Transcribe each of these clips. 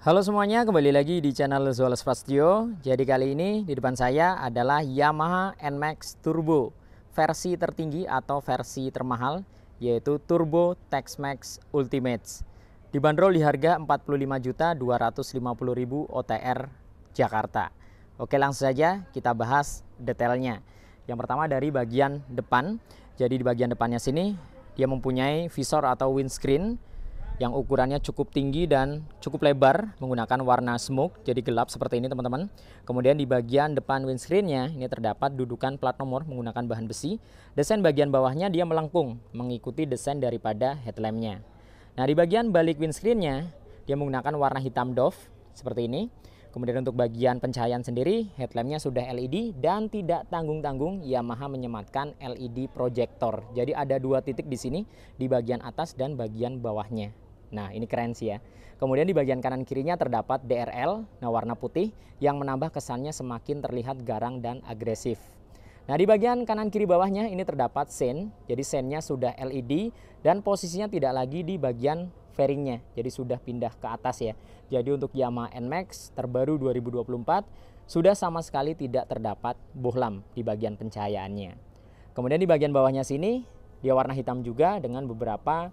Halo semuanya, kembali lagi di channel Zoales Fastio. Jadi kali ini di depan saya adalah Yamaha NMAX Turbo versi tertinggi atau versi termahal, yaitu Turbo Tex-Mex Ultimate. Dibanderol di harga 45.250.000 OTR Jakarta. Oke, langsung saja kita bahas detailnya. Yang pertama dari bagian depan. Jadi di bagian depannya sini dia mempunyai visor atau windscreen yang ukurannya cukup tinggi dan cukup lebar, menggunakan warna smoke, jadi gelap seperti ini teman-teman. Kemudian di bagian depan windscreen-nya ini terdapat dudukan plat nomor menggunakan bahan besi. Desain bagian bawahnya dia melengkung, mengikuti desain daripada headlamp-nya. Nah, di bagian balik windscreen-nya dia menggunakan warna hitam doff seperti ini. Kemudian untuk bagian pencahayaan sendiri, headlamp-nya sudah LED dan tidak tanggung-tanggung Yamaha menyematkan LED projector. Jadi ada dua titik di sini, di bagian atas dan bagian bawahnya. Nah, ini keren sih ya. Kemudian di bagian kanan kirinya terdapat DRL, nah warna putih, yang menambah kesannya semakin terlihat garang dan agresif. Nah, di bagian kanan kiri bawahnya ini terdapat sein, jadi seinnya sudah LED dan posisinya tidak lagi di bagian fairingnya, jadi sudah pindah ke atas ya. Jadi untuk Yamaha NMAX terbaru 2024 sudah sama sekali tidak terdapat bohlam di bagian pencahayaannya. Kemudian di bagian bawahnya sini dia warna hitam juga dengan beberapa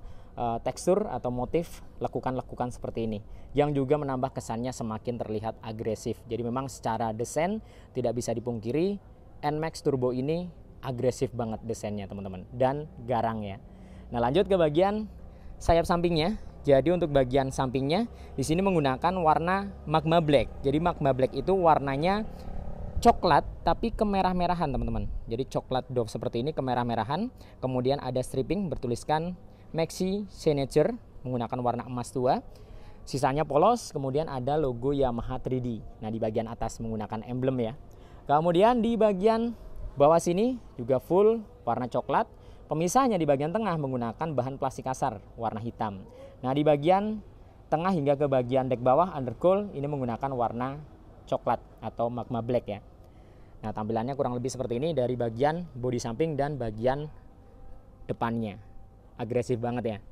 tekstur atau motif lekukan-lekukan seperti ini, yang juga menambah kesannya semakin terlihat agresif. Jadi memang secara desain tidak bisa dipungkiri NMAX Turbo ini agresif banget desainnya teman-teman, dan garang ya. Nah, lanjut ke bagian sayap sampingnya. Jadi untuk bagian sampingnya di sini menggunakan warna magma black. Jadi magma black itu warnanya coklat tapi kemerah-merahan teman-teman. Jadi coklat doff seperti ini, kemerah-merahan. Kemudian ada stripping bertuliskan Maxi Signature menggunakan warna emas tua. Sisanya polos, kemudian ada logo Yamaha 3D. Nah, di bagian atas menggunakan emblem ya. Kemudian di bagian bawah sini juga full warna coklat. Pemisahnya di bagian tengah menggunakan bahan plastik kasar warna hitam. Nah, di bagian tengah hingga ke bagian dek bawah undercoil ini menggunakan warna coklat atau magma black ya. Nah, tampilannya kurang lebih seperti ini dari bagian bodi samping dan bagian depannya. Agresif banget ya.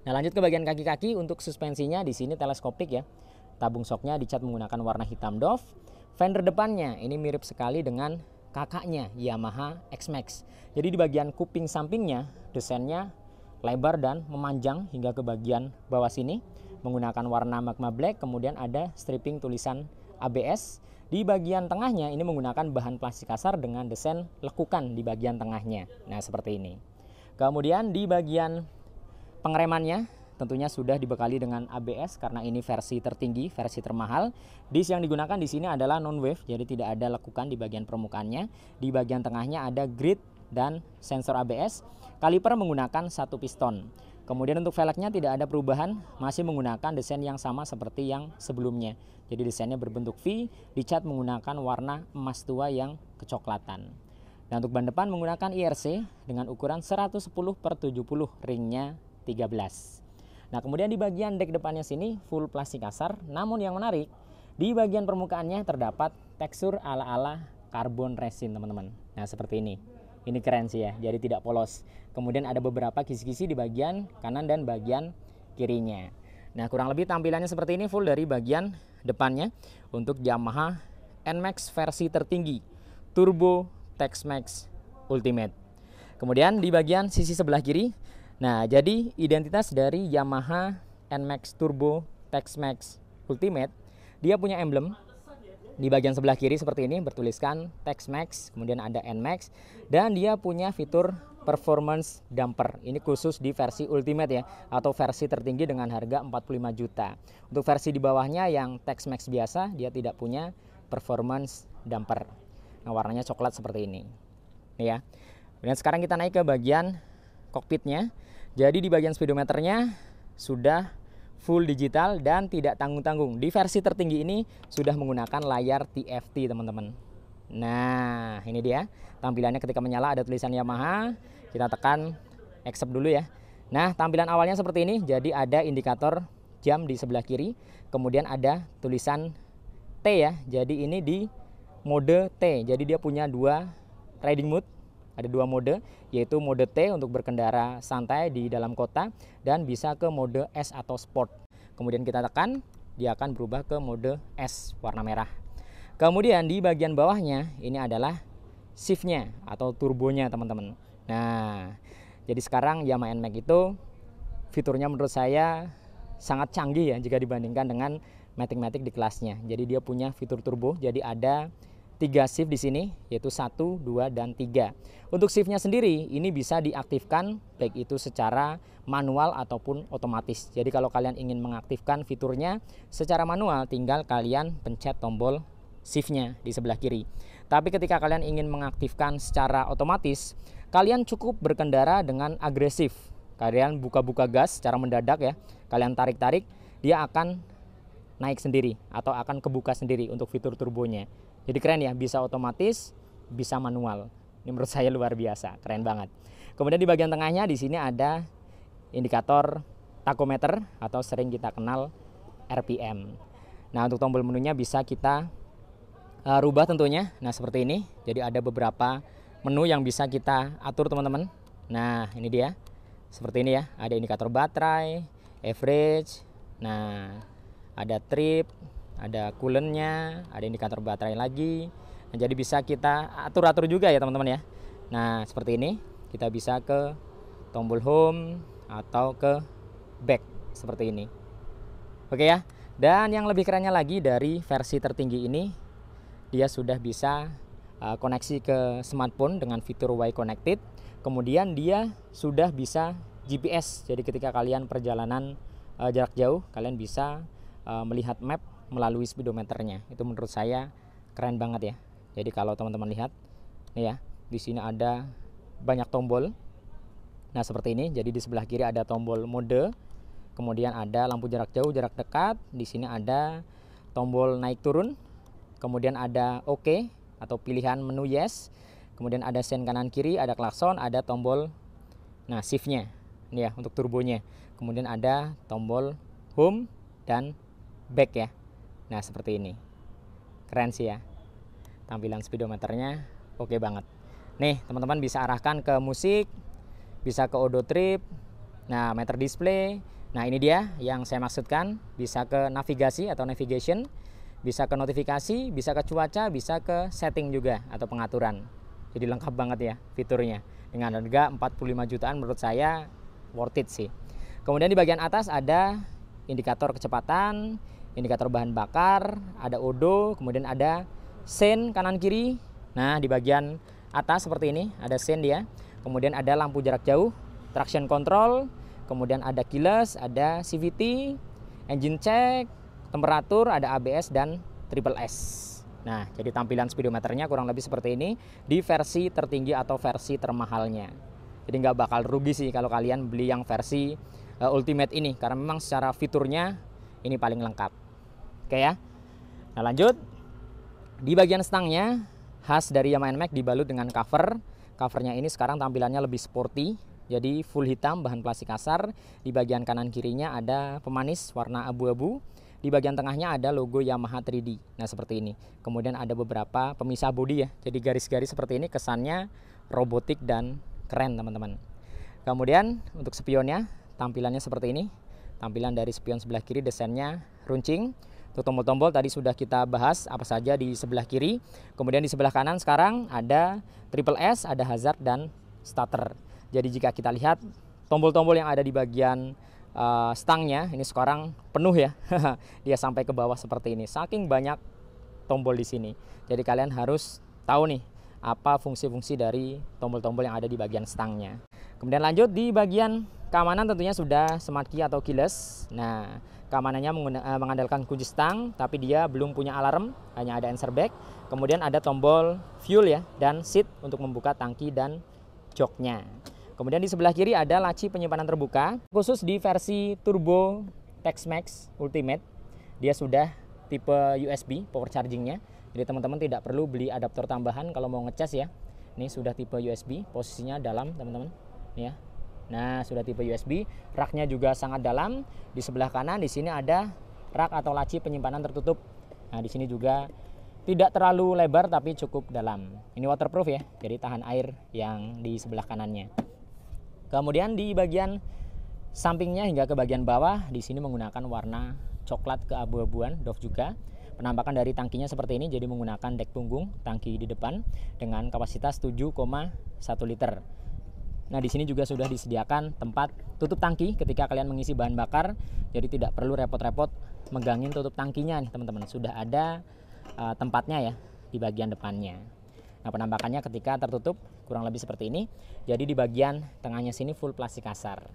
Nah, lanjut ke bagian kaki-kaki. Untuk suspensinya di sini teleskopik ya. Tabung shocknya dicat menggunakan warna hitam doff. Fender depannya ini mirip sekali dengan kakaknya Yamaha X-Max. Jadi di bagian kuping sampingnya desainnya lebar dan memanjang hingga ke bagian bawah sini menggunakan warna magma black. Kemudian ada stripping tulisan ABS. Di bagian tengahnya ini menggunakan bahan plastik kasar dengan desain lekukan di bagian tengahnya. Nah, seperti ini. Kemudian di bagian pengeremannya tentunya sudah dibekali dengan ABS karena ini versi tertinggi, versi termahal. Disk yang digunakan di sini adalah non-wave, jadi tidak ada lekukan di bagian permukaannya. Di bagian tengahnya ada grid dan sensor ABS. Kaliper menggunakan satu piston. Kemudian untuk velgnya tidak ada perubahan, masih menggunakan desain yang sama seperti yang sebelumnya. Jadi desainnya berbentuk V, dicat menggunakan warna emas tua yang kecoklatan. Nah, untuk ban depan menggunakan IRC dengan ukuran 110/70, ringnya 13. Nah, kemudian di bagian dek depannya sini full plastik kasar, namun yang menarik di bagian permukaannya terdapat tekstur ala-ala karbon resin teman-teman. Nah, seperti ini. Ini keren sih ya, jadi tidak polos. Kemudian ada beberapa kisi-kisi di bagian kanan dan bagian kirinya. Nah, kurang lebih tampilannya seperti ini full dari bagian depannya untuk Yamaha NMAX versi tertinggi Turbo Tex-Mex Ultimate. Kemudian di bagian sisi sebelah kiri, nah jadi identitas dari Yamaha NMAX Turbo Tex-Mex Ultimate, dia punya emblem di bagian sebelah kiri seperti ini bertuliskan Tex-Mex, kemudian ada NMAX, dan dia punya fitur performance damper. Ini khusus di versi Ultimate ya, atau versi tertinggi dengan harga 45 juta. Untuk versi di bawahnya yang Tex-Mex biasa, dia tidak punya performance damper. Nah, warnanya coklat seperti ini. Nih ya. Dan sekarang kita naik ke bagian kokpitnya. Jadi di bagian speedometernya sudah full digital dan tidak tanggung-tanggung. Di versi tertinggi ini sudah menggunakan layar TFT teman-teman. Nah, ini dia. Tampilannya ketika menyala ada tulisan Yamaha. Kita tekan accept dulu ya. Nah, tampilan awalnya seperti ini. Jadi ada indikator jam di sebelah kiri. Kemudian ada tulisan T ya. Jadi ini di mode T, jadi dia punya dua riding mode, ada dua mode, yaitu mode T untuk berkendara santai di dalam kota dan bisa ke mode S atau Sport. Kemudian kita tekan dia akan berubah ke mode S warna merah. Kemudian di bagian bawahnya ini adalah shiftnya atau turbonya teman-teman. Nah, jadi sekarang Yamaha NMAX itu fiturnya menurut saya sangat canggih ya jika dibandingkan dengan Matic-Matic di kelasnya. Jadi dia punya fitur turbo, jadi ada 3 shift di sini, yaitu 1, 2, dan 3. Untuk shiftnya sendiri ini bisa diaktifkan baik itu secara manual ataupun otomatis. Jadi kalau kalian ingin mengaktifkan fiturnya secara manual, tinggal kalian pencet tombol shiftnya di sebelah kiri. Tapi ketika kalian ingin mengaktifkan secara otomatis, kalian cukup berkendara dengan agresif. Kalian buka-buka gas secara mendadak ya, kalian tarik-tarik, dia akan naik sendiri atau akan kebuka sendiri untuk fitur turbonya. Jadi keren ya, bisa otomatis, bisa manual. Ini menurut saya luar biasa, keren banget. Kemudian di bagian tengahnya di sini ada indikator tachometer atau sering kita kenal RPM. Nah, untuk tombol menunya bisa kita rubah tentunya. Nah, seperti ini. Jadi ada beberapa menu yang bisa kita atur teman-teman. Nah, ini dia. Seperti ini ya. Ada indikator baterai, average. Nah, ada trip, ada coolant-nya, ada indikator baterai lagi. Nah, jadi bisa kita atur-atur juga ya teman-teman ya. Nah, seperti ini. Kita bisa ke tombol home atau ke back seperti ini. Oke ya. Dan yang lebih kerennya lagi dari versi tertinggi ini, dia sudah bisa koneksi ke smartphone dengan fitur Y Connected. Kemudian dia sudah bisa GPS. Jadi ketika kalian perjalanan jarak jauh, kalian bisa melihat map melalui speedometernya. Itu menurut saya keren banget ya. Jadi kalau teman-teman lihat nih ya, di sini ada banyak tombol. Nah, seperti ini. Jadi di sebelah kiri ada tombol mode. Kemudian ada lampu jarak jauh, jarak dekat. Di sini ada tombol naik turun. Kemudian ada OK atau pilihan menu yes. Kemudian ada sen kanan kiri, ada klakson, ada tombol shiftnya. Ini ya untuk turbonya. Kemudian ada tombol home dan back ya. Nah, seperti ini. Keren sih ya. Tampilan speedometernya oke banget. Nih, teman-teman bisa arahkan ke musik, bisa ke odo trip. Nah, meter display. Nah, ini dia yang saya maksudkan. Bisa ke navigasi atau navigation, bisa ke notifikasi, bisa ke cuaca, bisa ke setting juga atau pengaturan. Jadi lengkap banget ya fiturnya. Dengan harga 45 jutaan menurut saya worth it sih. Kemudian di bagian atas ada indikator kecepatan, indikator bahan bakar, ada odo, kemudian ada sen kanan kiri. Nah, di bagian atas seperti ini ada sen dia. Kemudian ada lampu jarak jauh, traction control, kemudian ada keyless, ada CVT, engine check, temperatur, ada ABS dan triple S. Nah, jadi tampilan speedometernya kurang lebih seperti ini di versi tertinggi atau versi termahalnya. Jadi nggak bakal rugi sih kalau kalian beli yang versi Ultimate ini, karena memang secara fiturnya ini paling lengkap. Oke ya. Nah, lanjut. Di bagian stangnya khas dari Yamaha NMAX dibalut dengan cover. Covernya ini sekarang tampilannya lebih sporty. Jadi full hitam, bahan plastik kasar. Di bagian kanan kirinya ada pemanis warna abu-abu. Di bagian tengahnya ada logo Yamaha 3D. Nah, seperti ini. Kemudian ada beberapa pemisah bodi ya. Jadi garis-garis seperti ini kesannya robotik dan keren teman-teman. Kemudian untuk spionnya tampilannya seperti ini. Tampilan dari spion sebelah kiri desainnya runcing. Untuk tombol-tombol tadi sudah kita bahas apa saja di sebelah kiri. Kemudian di sebelah kanan sekarang ada triple S, ada hazard dan starter. Jadi jika kita lihat tombol-tombol yang ada di bagian stangnya ini sekarang penuh ya. Dia sampai ke bawah seperti ini. Saking banyak tombol di sini. Jadi kalian harus tahu nih apa fungsi-fungsi dari tombol-tombol yang ada di bagian stangnya. Kemudian lanjut di bagian keamanan tentunya sudah smart key atau keyless. Nah, keamanannya mengandalkan kunci stang, tapi dia belum punya alarm, hanya ada answer back. Kemudian ada tombol fuel ya dan seat untuk membuka tangki dan joknya. Kemudian di sebelah kiri ada laci penyimpanan terbuka. Khusus di versi Turbo Tex-Max Ultimate, dia sudah tipe USB power chargingnya. Jadi teman-teman tidak perlu beli adaptor tambahan kalau mau ngecas ya. Ini sudah tipe USB, posisinya dalam teman-teman. Ya. Nah, sudah tipe USB, raknya juga sangat dalam. Di sebelah kanan di sini ada rak atau laci penyimpanan tertutup. Nah, di sini juga tidak terlalu lebar tapi cukup dalam. Ini waterproof ya, jadi tahan air yang di sebelah kanannya. Kemudian di bagian sampingnya hingga ke bagian bawah di sini menggunakan warna coklat keabu-abuan, doff juga. Penampakan dari tangkinya seperti ini, jadi menggunakan dek punggung, tangki di depan dengan kapasitas 7,1 liter. Nah, di sini juga sudah disediakan tempat tutup tangki ketika kalian mengisi bahan bakar, jadi tidak perlu repot-repot megangin tutup tangkinya nih teman-teman. Sudah ada tempatnya ya di bagian depannya. Nah, penampakannya ketika tertutup kurang lebih seperti ini. Jadi di bagian tengahnya sini full plastik kasar.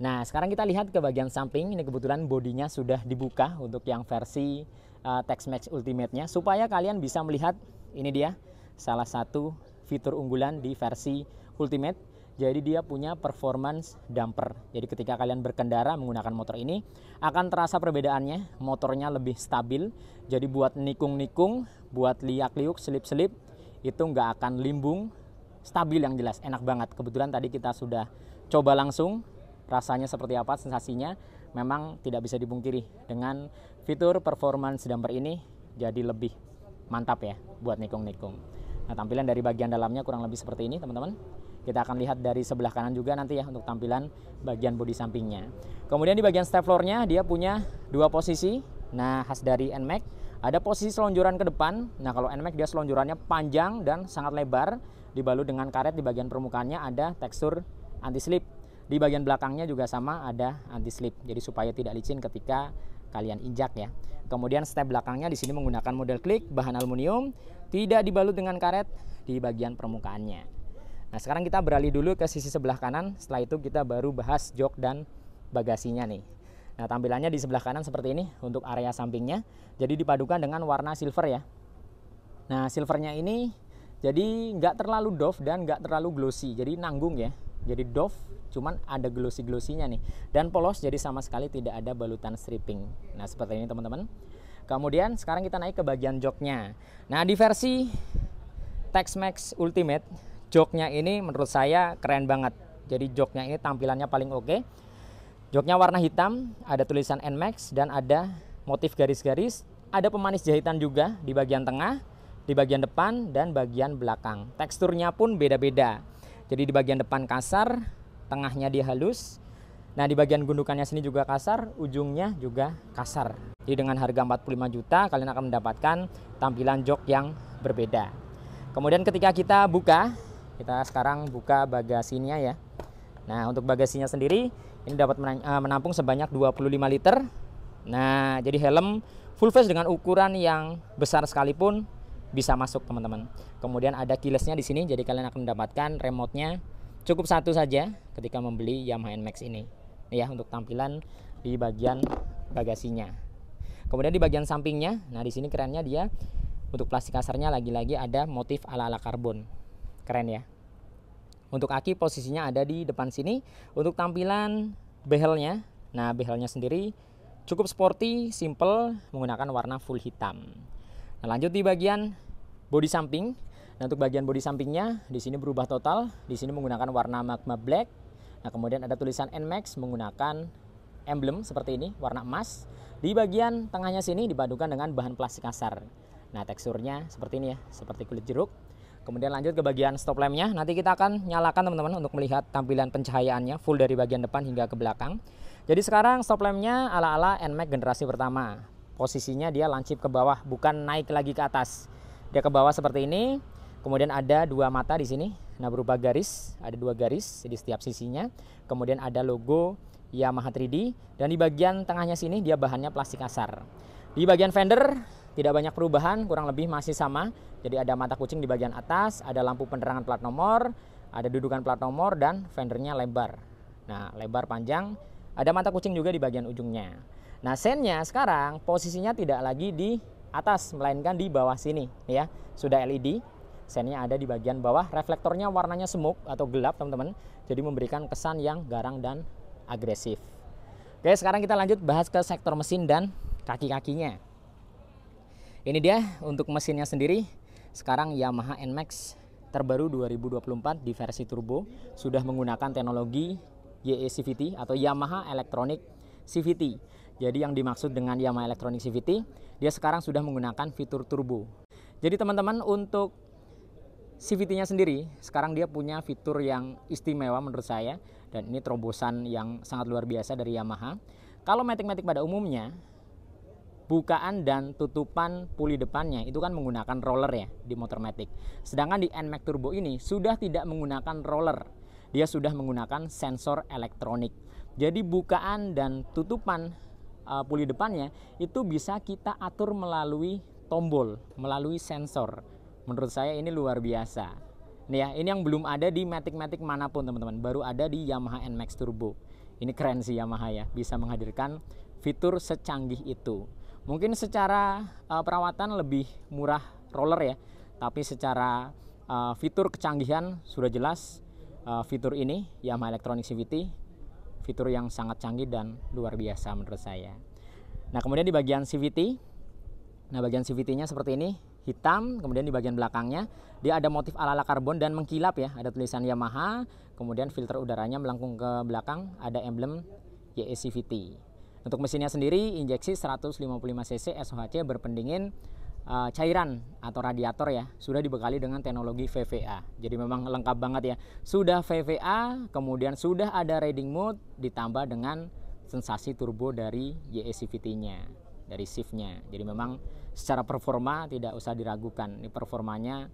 Nah, sekarang kita lihat ke bagian samping. Ini kebetulan bodinya sudah dibuka untuk yang versi Tex-Mex Ultimate-nya, supaya kalian bisa melihat ini dia salah satu fitur unggulan di versi Ultimate. Jadi dia punya performance damper. Jadi ketika kalian berkendara menggunakan motor ini akan terasa perbedaannya. Motornya lebih stabil. Jadi buat nikung-nikung, buat liak-liuk, selip-selip itu nggak akan limbung, stabil yang jelas, enak banget. Kebetulan tadi kita sudah coba langsung, rasanya seperti apa, sensasinya memang tidak bisa dipungkiri. Dengan fitur performance damper ini jadi lebih mantap ya buat nikung-nikung. Nah, tampilan dari bagian dalamnya kurang lebih seperti ini teman-teman. Kita akan lihat dari sebelah kanan juga nanti ya untuk tampilan bagian bodi sampingnya. Kemudian di bagian step floor-nya dia punya dua posisi. Nah, khas dari NMAX ada posisi selonjoran ke depan. Nah, kalau NMAX dia selonjorannya panjang dan sangat lebar, dibalut dengan karet. Di bagian permukaannya ada tekstur anti slip. Di bagian belakangnya juga sama, ada anti slip. Jadi supaya tidak licin ketika kalian injak ya. Kemudian step belakangnya di sini menggunakan model klik bahan aluminium, tidak dibalut dengan karet di bagian permukaannya. Nah, sekarang kita beralih dulu ke sisi sebelah kanan. Setelah itu kita baru bahas jok dan bagasinya nih. Nah, tampilannya di sebelah kanan seperti ini untuk area sampingnya. Jadi dipadukan dengan warna silver ya. Nah, silvernya ini jadi nggak terlalu doff dan nggak terlalu glossy. Jadi nanggung ya. Jadi doff cuman ada glossy-glossinya nih. Dan polos, jadi sama sekali tidak ada balutan stripping. Nah, seperti ini teman-teman. Kemudian sekarang kita naik ke bagian joknya. Nah, di versi Tex-Mex Ultimate, joknya ini menurut saya keren banget. Jadi joknya ini tampilannya paling oke. Joknya warna hitam, ada tulisan NMAX dan ada motif garis-garis. Ada pemanis jahitan juga di bagian tengah, di bagian depan dan bagian belakang. Teksturnya pun beda-beda. Jadi di bagian depan kasar, tengahnya dia halus. Nah, di bagian gundukannya sini juga kasar, ujungnya juga kasar. Jadi dengan harga 45 juta kalian akan mendapatkan tampilan jok yang berbeda. Kemudian ketika kita buka, kita sekarang buka bagasinya ya. Nah, untuk bagasinya sendiri ini dapat menampung sebanyak 25 liter. Nah, jadi helm full face dengan ukuran yang besar sekalipun bisa masuk teman-teman. Kemudian ada keyless-nya di sini, jadi kalian akan mendapatkan remote-nya cukup satu saja ketika membeli Yamaha NMAX ini. Ya, untuk tampilan di bagian bagasinya. Kemudian di bagian sampingnya, nah di sini kerennya dia untuk plastik kasarnya lagi-lagi ada motif ala-ala karbon. Keren ya. Untuk aki posisinya ada di depan sini. Untuk tampilan behelnya, nah behelnya sendiri cukup sporty, simple, menggunakan warna full hitam. Nah, lanjut di bagian bodi samping. Nah, untuk bagian bodi sampingnya di sini berubah total. Di sini menggunakan warna magma black. Nah, kemudian ada tulisan NMAX menggunakan emblem seperti ini, warna emas. Di bagian tengahnya sini dipadukan dengan bahan plastik kasar. Nah, teksturnya seperti ini ya, seperti kulit jeruk. Kemudian lanjut ke bagian stop lampnya. Nanti kita akan nyalakan teman-teman untuk melihat tampilan pencahayaannya full dari bagian depan hingga ke belakang. Jadi sekarang stop lampnya ala-ala NMAX generasi pertama. Posisinya dia lancip ke bawah, bukan naik lagi ke atas. Dia ke bawah seperti ini. Kemudian ada dua mata di sini. Nah, berupa garis, ada dua garis di setiap sisinya. Kemudian ada logo Yamaha 3D dan di bagian tengahnya sini dia bahannya plastik kasar. Di bagian fender tidak banyak perubahan, kurang lebih masih sama. Jadi ada mata kucing di bagian atas, ada lampu penerangan plat nomor, ada dudukan plat nomor dan fendernya lebar. Nah, lebar panjang, ada mata kucing juga di bagian ujungnya. Nah, sennya sekarang posisinya tidak lagi di atas melainkan di bawah sini ya. Sudah LED. Sennya ada di bagian bawah, reflektornya warnanya smoke atau gelap teman-teman. Jadi memberikan kesan yang garang dan agresif. Oke, sekarang kita lanjut bahas ke sektor mesin dan kaki-kakinya. Ini dia untuk mesinnya sendiri. Sekarang Yamaha NMAX terbaru 2024 di versi turbo sudah menggunakan teknologi YE-CVT atau Yamaha Electronic CVT. Jadi yang dimaksud dengan Yamaha Electronic CVT, dia sekarang sudah menggunakan fitur turbo. Jadi teman-teman, untuk CVT-nya sendiri sekarang dia punya fitur yang istimewa menurut saya, dan ini terobosan yang sangat luar biasa dari Yamaha. Kalau matic-matic pada umumnya bukaan dan tutupan puli depannya itu kan menggunakan roller ya di motor matic. Sedangkan di NMAX Turbo ini sudah tidak menggunakan roller. Dia sudah menggunakan sensor elektronik. Jadi bukaan dan tutupan puli depannya itu bisa kita atur melalui tombol, melalui sensor. Menurut saya ini luar biasa. Nih ya, ini yang belum ada di matic-matic manapun teman-teman. Baru ada di Yamaha NMAX Turbo. Ini keren sih Yamaha ya, bisa menghadirkan fitur secanggih itu. Mungkin secara perawatan lebih murah roller ya, tapi secara fitur kecanggihan sudah jelas fitur ini Yamaha Electronic CVT, fitur yang sangat canggih dan luar biasa menurut saya. Nah kemudian di bagian CVT, bagian CVT-nya seperti ini, hitam. Kemudian di bagian belakangnya dia ada motif ala-ala karbon dan mengkilap ya, ada tulisan Yamaha. Kemudian filter udaranya melengkung ke belakang, ada emblem YECVT. Untuk mesinnya sendiri injeksi 155 cc SOHC berpendingin cairan atau radiator ya, sudah dibekali dengan teknologi VVA. Jadi memang lengkap banget ya, sudah VVA, kemudian sudah ada riding mode ditambah dengan sensasi turbo dari YECVT-nya, dari shift-nya. Jadi memang secara performa tidak usah diragukan, ini performanya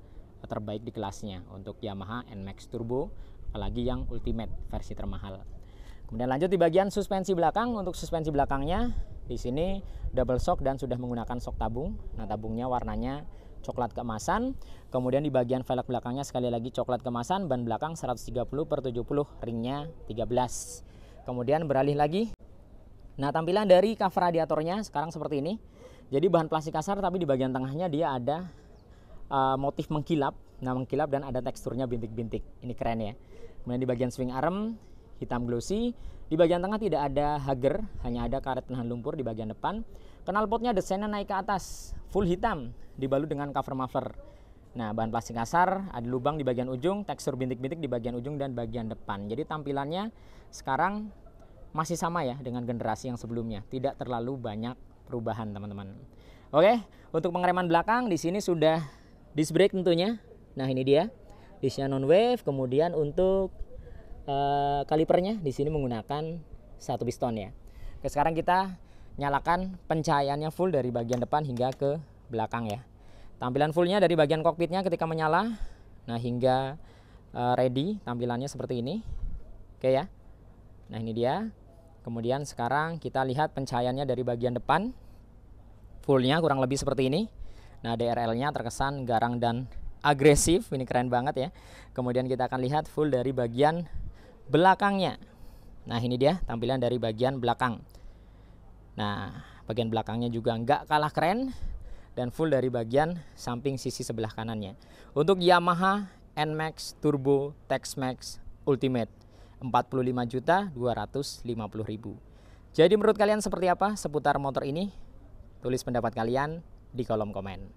terbaik di kelasnya untuk Yamaha NMAX Turbo, apalagi yang Ultimate versi termahal. Kemudian lanjut di bagian suspensi belakang. Untuk suspensi belakangnya di sini double shock dan sudah menggunakan shock tabung. Nah tabungnya warnanya coklat keemasan. Kemudian di bagian velg belakangnya sekali lagi coklat keemasan. Ban belakang 130/70, ringnya 13. Kemudian beralih lagi. Nah tampilan dari cover radiatornya sekarang seperti ini. Jadi bahan plastik kasar tapi di bagian tengahnya dia ada motif mengkilap. Nah mengkilap dan ada teksturnya bintik-bintik. Ini keren ya. Kemudian di bagian swing arm hitam glossy. Di bagian tengah tidak ada hager, hanya ada karet penahan lumpur di bagian depan. Knalpotnya desainnya naik ke atas, full hitam, dibalut dengan cover muffler. Nah bahan plastik kasar, ada lubang di bagian ujung, tekstur bintik-bintik di bagian ujung dan bagian depan. Jadi tampilannya sekarang masih sama ya dengan generasi yang sebelumnya, tidak terlalu banyak perubahan teman-teman. Oke, untuk pengereman belakang di sini sudah disc brake tentunya. Nah ini dia, discnya non wave. Kemudian untuk kalipernya di sini menggunakan 1 piston ya. Oke, sekarang kita nyalakan pencahayaannya full dari bagian depan hingga ke belakang ya. Tampilan fullnya dari bagian kokpitnya ketika menyala, nah hingga ready tampilannya seperti ini. Oke ya. Nah ini dia. Kemudian sekarang kita lihat pencahayaannya dari bagian depan. Fullnya kurang lebih seperti ini. Nah DRL-nya terkesan garang dan agresif, ini keren banget ya. Kemudian kita akan lihat full dari bagian belakangnya. Nah ini dia tampilan dari bagian belakang. Nah bagian belakangnya juga nggak kalah keren dan full dari bagian samping sisi sebelah kanannya. Untuk Yamaha NMAX Turbo Tex-Max Ultimate 45.250.000. Jadi menurut kalian seperti apa seputar motor ini? Tulis pendapat kalian di kolom komen.